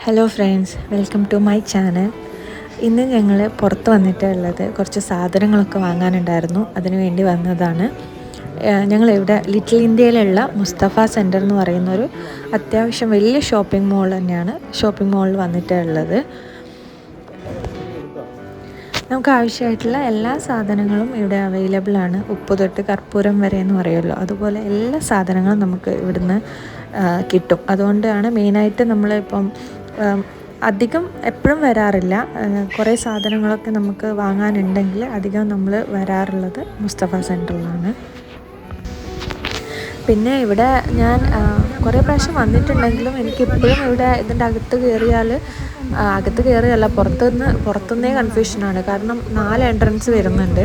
Hello friends, welcome to my channel. ഇന്ന് ഞങ്ങൾ പുറത്ത് വന്നിട്ടുള്ളത് കുറച്ച് സാധനങ്ങളൊക്കെ വാങ്ങാനുണ്ടായിരുന്നു. അതിനു വേണ്ടി വന്നതാണ്. ഞങ്ങളിവിടെ ലിറ്റിൽ ഇന്ത്യയിലുള്ള മുസ്തഫ സെൻറ്റർ എന്ന് പറയുന്നൊരു അത്യാവശ്യം വലിയ ഷോപ്പിംഗ് മോൾ തന്നെയാണ്. ഷോപ്പിംഗ് മോളിൽ വന്നിട്ടുള്ളത്. നമുക്ക് ആവശ്യമായിട്ടുള്ള എല്ലാ സാധനങ്ങളും ഇവിടെ അവൈലബിൾ ആണ്. ഉപ്പ് തൊട്ട് കർപ്പൂരം വരെ എന്ന് പറയുമല്ലോ, അതുപോലെ എല്ലാ സാധനങ്ങളും നമുക്ക് ഇവിടുന്ന് കിട്ടും. അതുകൊണ്ടാണ് മെയിനായിട്ട് നമ്മളിപ്പം അധികം എപ്പോഴും വരാറില്ല. കുറേ സാധനങ്ങളൊക്കെ നമുക്ക് വാങ്ങാനുണ്ടെങ്കിൽ അധികം നമ്മൾ വരാറുള്ളത് മുസ്തഫ സെൻറ്ററിലാണ്. പിന്നെ ഇവിടെ ഞാൻ കുറേ പ്രാവശ്യം വന്നിട്ടുണ്ടെങ്കിലും എനിക്കിപ്പോഴും ഇവിടെ ഇതിൻ്റെ അകത്ത് കയറിയല്ല പുറത്തുനിന്നേ കൺഫ്യൂഷനാണ്. കാരണം 4 എൻട്രൻസ് വരുന്നുണ്ട്.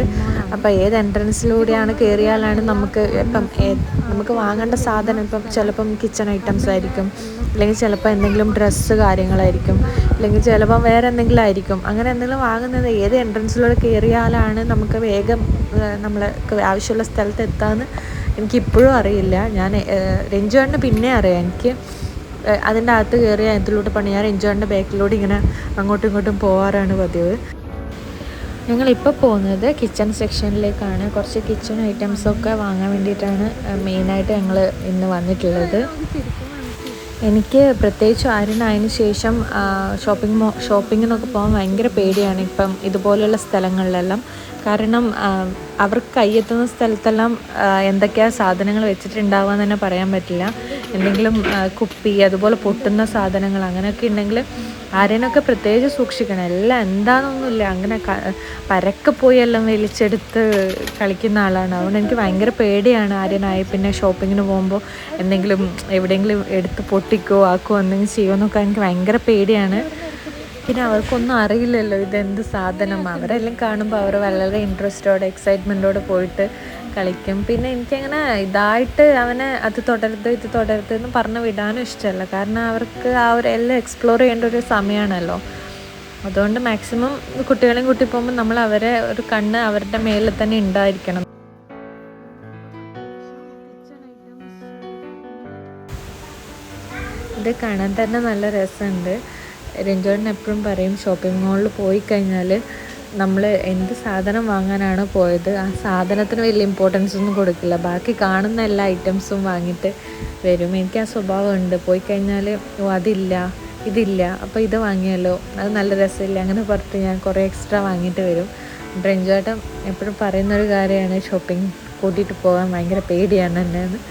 അപ്പോൾ ഏത് എൻട്രൻസിലൂടെയാണ് കയറിയാലാണ് നമുക്ക് വാങ്ങേണ്ട സാധനം, ചിലപ്പം കിച്ചൺ ഐറ്റംസ് ആയിരിക്കും, അല്ലെങ്കിൽ ചിലപ്പോൾ എന്തെങ്കിലും ഡ്രസ്സ് കാര്യങ്ങളായിരിക്കും, അല്ലെങ്കിൽ ചിലപ്പം വേറെ എന്തെങ്കിലും ആയിരിക്കും. അങ്ങനെ എന്തെങ്കിലും വാങ്ങുന്നത് ഏത് എൻട്രൻസിലൂടെ കയറിയാലാണ് നമുക്ക് വേഗം നമ്മൾക്ക് ആവശ്യമുള്ള സ്ഥലത്ത് എത്താമെന്ന് എനിക്കിപ്പോഴും അറിയില്ല. രഞ്ജുവേട്ടന് പിന്നെ അറിയാം. എനിക്ക് അതിൻ്റെ അകത്ത് കയറിയ അതിലൂടെ ഞാൻ രഞ്ജുവേട്ടൻ്റെ ബാക്കിലൂടെ ഇങ്ങനെ അങ്ങോട്ടും ഇങ്ങോട്ടും പോകാറാണ് പതിവ്. ഞങ്ങളിപ്പോൾ പോകുന്നത് കിച്ചൺ സെക്ഷനിലേക്കാണ്. കുറച്ച് കിച്ചൺ ഐറ്റംസൊക്കെ വാങ്ങാൻ വേണ്ടിയിട്ടാണ് മെയിനായിട്ട് ഞങ്ങൾ ഇന്ന് വന്നിട്ടുള്ളത്. എനിക്ക് പ്രത്യേകിച്ച് ആര്യനായതിന് ശേഷം ഷോപ്പിങ്ങിനൊക്കെ പോകാൻ ഭയങ്കര പേടിയാണ് ഇപ്പം ഇതുപോലെയുള്ള സ്ഥലങ്ങളിലെല്ലാം. കാരണം അവർക്ക് കയ്യെത്തുന്ന സ്ഥലത്തെല്ലാം എന്തൊക്കെയാണ് സാധനങ്ങൾ വെച്ചിട്ടുണ്ടാവുക എന്ന് തന്നെ പറയാൻ പറ്റില്ല. എന്തെങ്കിലും കുപ്പി, അതുപോലെ പൊട്ടുന്ന സാധനങ്ങൾ അങ്ങനെയൊക്കെ ഉണ്ടെങ്കിൽ ആര്യനൊക്കെ പ്രത്യേകിച്ച് സൂക്ഷിക്കണം. എല്ലാം എന്താണെന്നൊന്നുമില്ല, അങ്ങനെ പരക്കെ പോയി എല്ലാം വലിച്ചെടുത്ത് കളിക്കുന്ന ആളാണ്. അതുകൊണ്ട് എനിക്ക് ഭയങ്കര പേടിയാണ് ആര്യനായി പിന്നെ ഷോപ്പിങ്ങിന് പോകുമ്പോൾ എവിടെയെങ്കിലും എടുത്ത് പൊട്ടിക്കോ ആക്കുമോ എന്തെങ്കിലും ചെയ്യുമോ എന്നൊക്കെ എനിക്ക് ഭയങ്കര പേടിയാണ്. പിന്നെ അവർക്കൊന്നും അറിയില്ലല്ലോ ഇതെന്ത് സാധനം. അവരെല്ലാം കാണുമ്പോൾ അവർ വളരെ ഇൻട്രസ്റ്റോടെ എക്സൈറ്റ്മെൻറ്റോടെ പോയിട്ട് കളിക്കും. പിന്നെ എനിക്കങ്ങനെ ഇതായിട്ട് അവനെ ഇത് തുടരുത് എന്ന് പറഞ്ഞ് വിടാനും ഇഷ്ടമല്ല. കാരണം അവർക്ക് എല്ലാം എക്സ്പ്ലോർ ചെയ്യേണ്ട ഒരു സമയമാണല്ലോ. അതുകൊണ്ട് മാക്സിമം കുട്ടികളെയും കൂട്ടി പോകുമ്പോൾ നമ്മൾ ഒരു കണ്ണ് അവരുടെ മേലിൽ തന്നെ ഉണ്ടായിരിക്കണം. ഇത് കാണാൻ തന്നെ നല്ല രസമുണ്ട്. രഞ്ജോടൻ എപ്പോഴും പറയും, ഷോപ്പിംഗ് മോളിൽ പോയി കഴിഞ്ഞാൽ നമ്മൾ എന്ത് സാധനം വാങ്ങാനാണ് പോയത് ആ സാധനത്തിന് വലിയ ഇമ്പോർട്ടൻസ് ഒന്നും കൊടുക്കില്ല, ബാക്കി കാണുന്ന എല്ലാ ഐറ്റംസും വാങ്ങിയിട്ട് വരും. എനിക്ക് ആ സ്വഭാവമുണ്ട്. പോയി കഴിഞ്ഞാൽ ഇതില്ല അപ്പോൾ ഇത് വാങ്ങിയല്ലോ, അത് നല്ല രസമില്ല, അങ്ങനെ പറഞ്ഞിട്ട് ഞാൻ കുറേ എക്സ്ട്രാ വാങ്ങിയിട്ട് വരും. രഞ്ജോട്ടൻ എപ്പോഴും പറയുന്നൊരു കാര്യമാണ്, ഷോപ്പിംഗ് കൂട്ടിയിട്ട് പോകാൻ ഭയങ്കര പേടിയാണ് എന്നെന്ന്.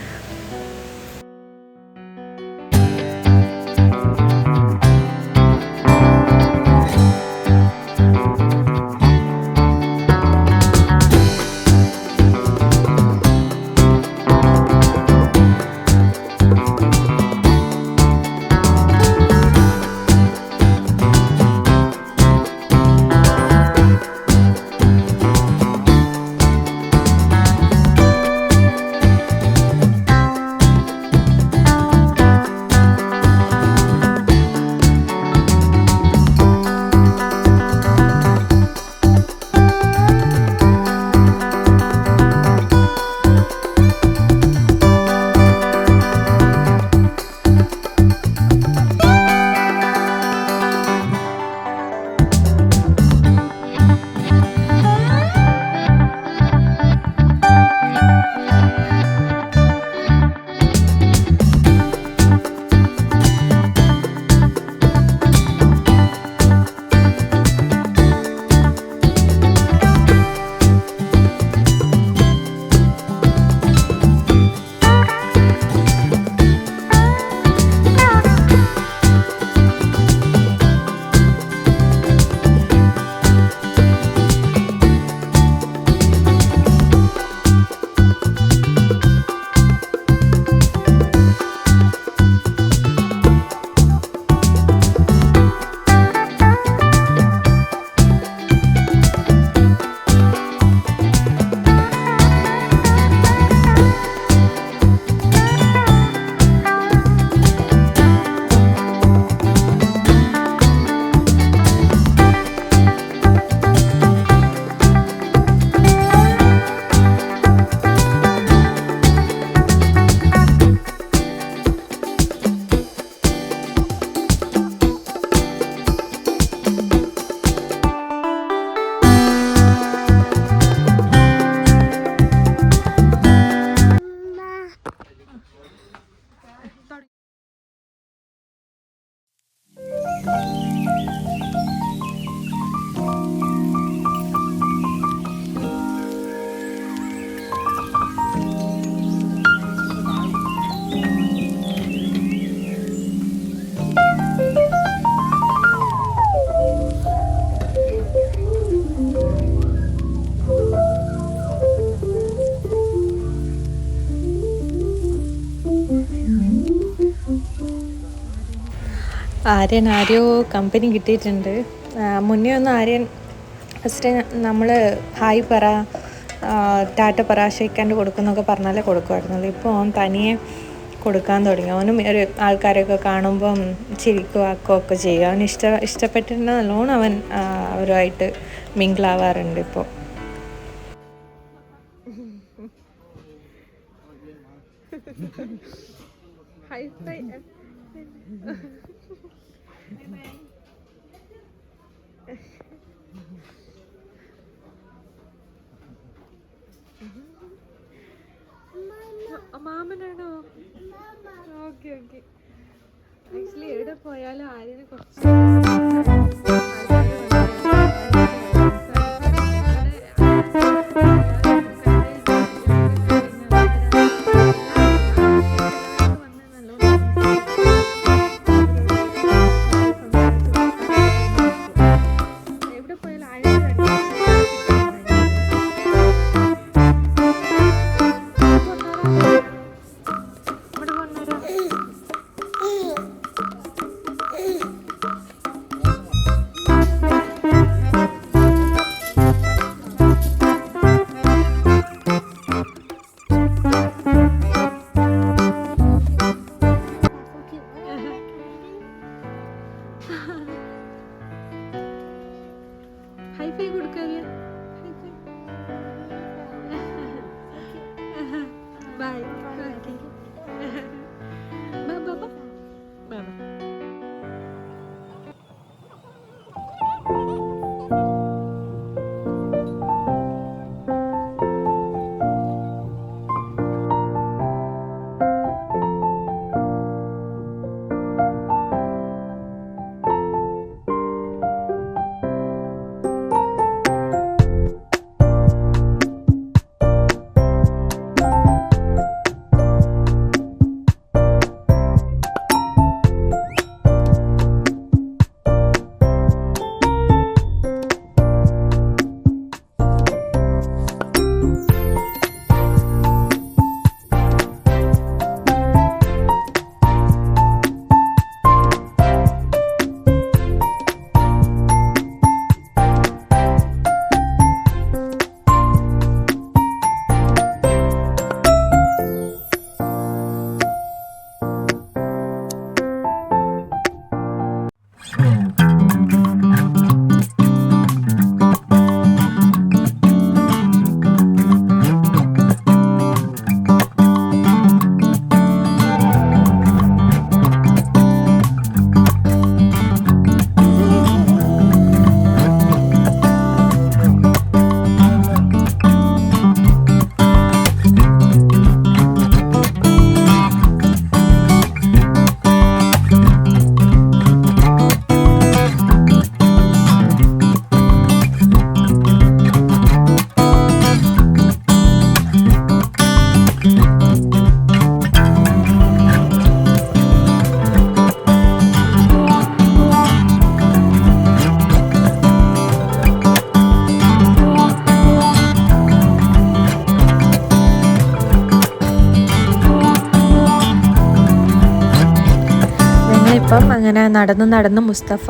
ആര്യൻ ആരെയോ കമ്പനി കിട്ടിയിട്ടുണ്ട്. മുന്നേ ഒന്ന് ആര്യൻ ഫസ്റ്റ് നമ്മൾ ഹായ് പറ, ടാറ്റ പറ, ഷെയ്ക്കാണ്ട് കൊടുക്കുന്നൊക്കെ പറഞ്ഞാലേ കൊടുക്കുമായിരുന്നുള്ളൂ. ഇപ്പോൾ അവൻ തനിയെ കൊടുക്കാൻ തുടങ്ങി. അവനും ഒരു ആൾക്കാരെയൊക്കെ കാണുമ്പം ചിരിക്കുവാക്കുകയൊക്കെ ചെയ്യും. അവന് ഇഷ്ടപ്പെട്ടിരുന്ന നല്ലോണം അവൻ അവരുമായിട്ട് മിങ്കിളാവാറുണ്ട് ഇപ്പോൾ. മാമനാണോ? Okay okay. ആക്ച്വലി എവിടെ പോയാലും ആര്യനെ കുറച്ച് ഹൈഫൈ കൊടുക്കാല്ലേ? ബൈ. ഇപ്പം അങ്ങനെ നടന്ന് മുസ്തഫ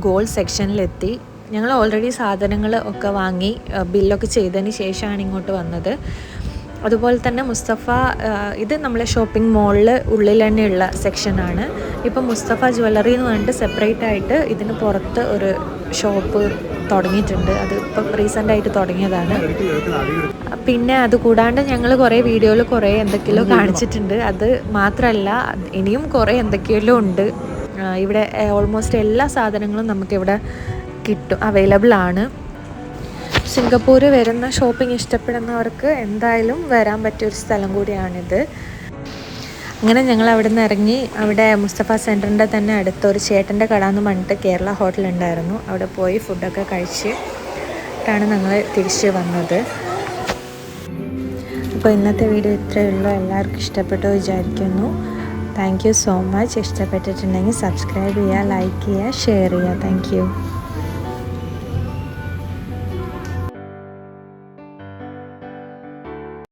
ഗോൾഡ് സെക്ഷനിലെത്തി. ഞങ്ങൾ ഓൾറെഡി സാധനങ്ങൾ ഒക്കെ വാങ്ങി ബില്ലൊക്കെ ചെയ്തതിന് ശേഷമാണ് ഇങ്ങോട്ട് വന്നത്. അതുപോലെ തന്നെ മുസ്തഫ ഇത് നമ്മളെ ഷോപ്പിംഗ് മോളിൽ ഉള്ളിൽ തന്നെയുള്ള സെക്ഷനാണ്. ഇപ്പം മുസ്തഫ ജ്വല്ലറി എന്ന് പറഞ്ഞിട്ട് സെപ്പറേറ്റ് ആയിട്ട് ഇതിന് പുറത്ത് ഒരു ഷോപ്പ് തുടങ്ങിയിട്ടുണ്ട്. അത് ഇപ്പം റീസെൻ്റായിട്ട് തുടങ്ങിയതാണ്. പിന്നെ അതുകൂടാണ്ട് ഞങ്ങൾ കുറേ വീഡിയോയിൽ കുറേ എന്തൊക്കെയോ കാണിച്ചിട്ടുണ്ട്. അത് മാത്രമല്ല ഇനിയും കുറേ എന്തൊക്കെയോ ഉണ്ട്. ഇവിടെ ഓൾമോസ്റ്റ് എല്ലാ സാധനങ്ങളും നമുക്കിവിടെ കിട്ടും, അവൈലബിൾ ആണ്. സിംഗപ്പൂർ വരുന്ന ഷോപ്പിംഗ് ഇഷ്ടപ്പെടുന്നവർക്ക് എന്തായാലും വരാൻ പറ്റിയൊരു സ്ഥലം കൂടിയാണിത്. അങ്ങനെ ഞങ്ങൾ അവിടെ നിന്ന് ഇറങ്ങി അവിടെ മുസ്തഫ സെൻറ്ററിൻ്റെ തന്നെ അടുത്ത ഒരു ചേട്ടൻ്റെ കട എന്ന് പറഞ്ഞിട്ട് കേരള ഹോട്ടൽ ഉണ്ടായിരുന്നു. അവിടെ പോയി ഫുഡൊക്കെ കഴിച്ചിട്ടാണ് ഞങ്ങൾ തിരിച്ച് വന്നത്. അപ്പോൾ ഇന്നത്തെ വീഡിയോ ഇത്രയേ ഉള്ളൂ. എല്ലാവർക്കും ഇഷ്ടപ്പെട്ടു വിചാരിക്കുന്നു. Thank you so much. ഇഷ്ടപ്പെട്ടിട്ടുണ്ടെങ്കിൽ സബ്സ്ക്രൈബ് ചെയ്യുക, ലൈക്ക് ചെയ്യുക, ഷെയർ ചെയ്യുക. Thank you.